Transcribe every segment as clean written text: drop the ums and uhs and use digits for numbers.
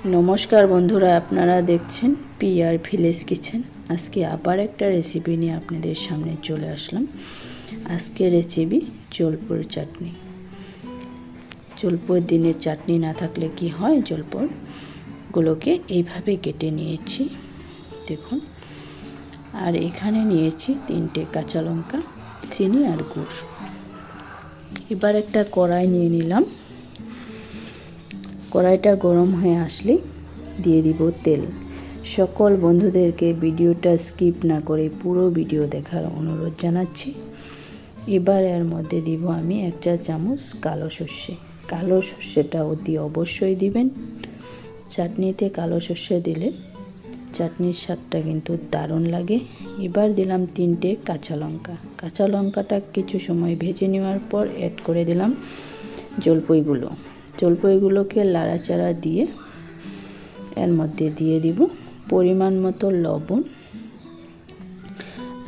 नमस्कार बंधुरा आपनारा देखছেন পিআর ভিলেজ किचेन। आज के आबार एक रेसिपि निये आपनादेर सामने चले आसलाम। आज के रेसिपि जलपैर चाटनी। जलपैर दिने चाटनी ना थाकले कि हय, जलपैर गुलोके एइभावे केटे नियेछि देखुन। और एखाने नियेछि 3टे काँचा लंका, चिनी और गुड़। एबार एकटा कड़ाई निये निलाम। कड़ाईटा गरम हয়ে আসলে দিয়ে দিব তেল। সকল বন্ধুদেরকে ভিডিওটা স্কিপ না করে পুরো ভিডিও দেখার অনুরোধ জানাচ্ছি। এবার এর মধ্যে দিব আমি 1 চা চামচ কালো সরষে। কালো সরষেটা অতি অবশ্যই দিবেন। চাটনিতে কালো সরষে দিলে চাটনির স্বাদটা কিন্তু দারুণ লাগে। এবার দিলাম 3টে কাঁচা লঙ্কা। কাঁচা লঙ্কাটা কিছু সময় ভেজে নেওয়ার পর অ্যাড করে দিলাম জলপাইগুলো। জলপাইগুলোকে লাড়াচাড়া দিয়ে এর মধ্যে দিয়ে দিব পরিমাণ মতো লবণ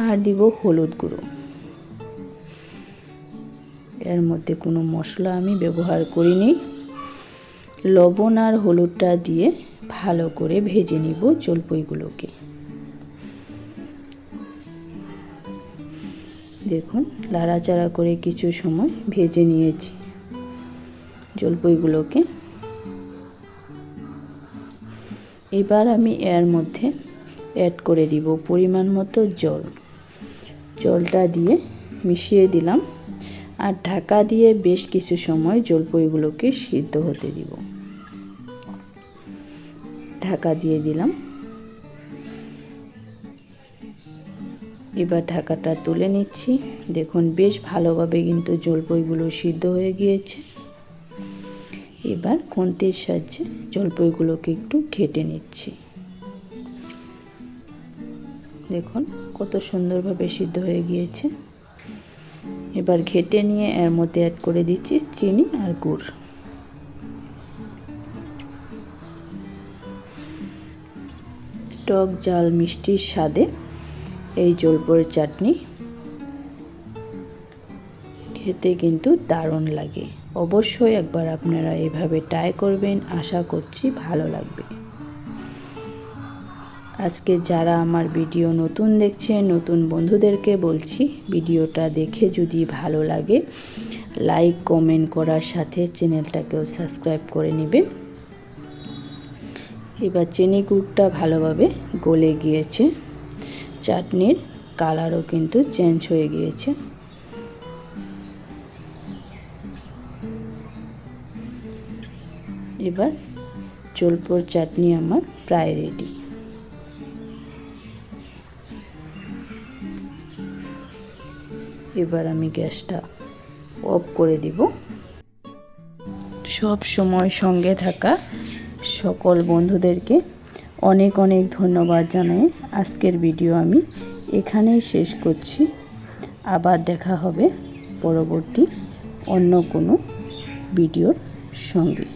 আর দিব হলুদ গুঁড়ো। এর মধ্যে কোনো মশলা আমি ব্যবহার করিনি। লবণ আর হলুদটা দিয়ে ভালো করে ভেজে নিব জলপাইগুলোকে। দেখুন লাড়াচাড়া করে কিছু সময় ভেজে নিয়েছি জলপাইগুলোকে। এবার আমি এর মধ্যে অ্যাড করে দিব পরিমাণ মতো জল। জলটা দিয়ে মিশিয়ে দিলাম আর ঢাকা দিয়ে বেশ কিছু সময় জলপাইগুলোকে সিদ্ধ হতে দিব। ঢাকা দিয়ে দিলাম। এবার ঢাকাটা তুলে নিচ্ছি। দেখুন বেশ ভালোভাবে কিন্তু জলপাইগুলো সিদ্ধ হয়ে গিয়েছে। এবার খুন্তির সাহায্যে জলপাইগুলোকে একটু ঘেটে নিচ্ছি। দেখুন কত সুন্দরভাবে সিদ্ধ হয়ে গিয়েছে। এবার ঘেটে নিয়ে এর মধ্যে অ্যাড করে দিচ্ছি চিনি আর গুড়। টক ঝাল মিষ্টির স্বাদে এই জলপাইয়ের চাটনি খেতে কিন্তু দারুণ লাগে। অবশ্যই একবার আপনারা এভাবে ট্রাই করবেন, আশা করছি ভালো লাগবে। আজকে যারা আমার ভিডিও নতুন দেখছেন, নতুন বন্ধুদেরকে বলছি ভিডিওটা দেখে যদি ভালো লাগে লাইক কমেন্ট করার সাথে চ্যানেলটাকেও সাবস্ক্রাইব করে নেবেন। এবার চিনি গুড়টা ভালোভাবে গলে গিয়েছে। চাটনির কালারও কিন্তু চেঞ্জ হয়ে গিয়েছে। এবার জলপাইয়ের চাটনি আমার প্রায় রেডি। এবার আমি গ্যাসটা অফ করে দিব। সব সময় সঙ্গে থাকা সকল বন্ধুদেরকে অনেক অনেক ধন্যবাদ জানাই। আজকের ভিডিও আমি এখানেই শেষ করছি। আবার দেখা হবে পরবর্তী অন্য কোনো ভিডিওর সঙ্গে।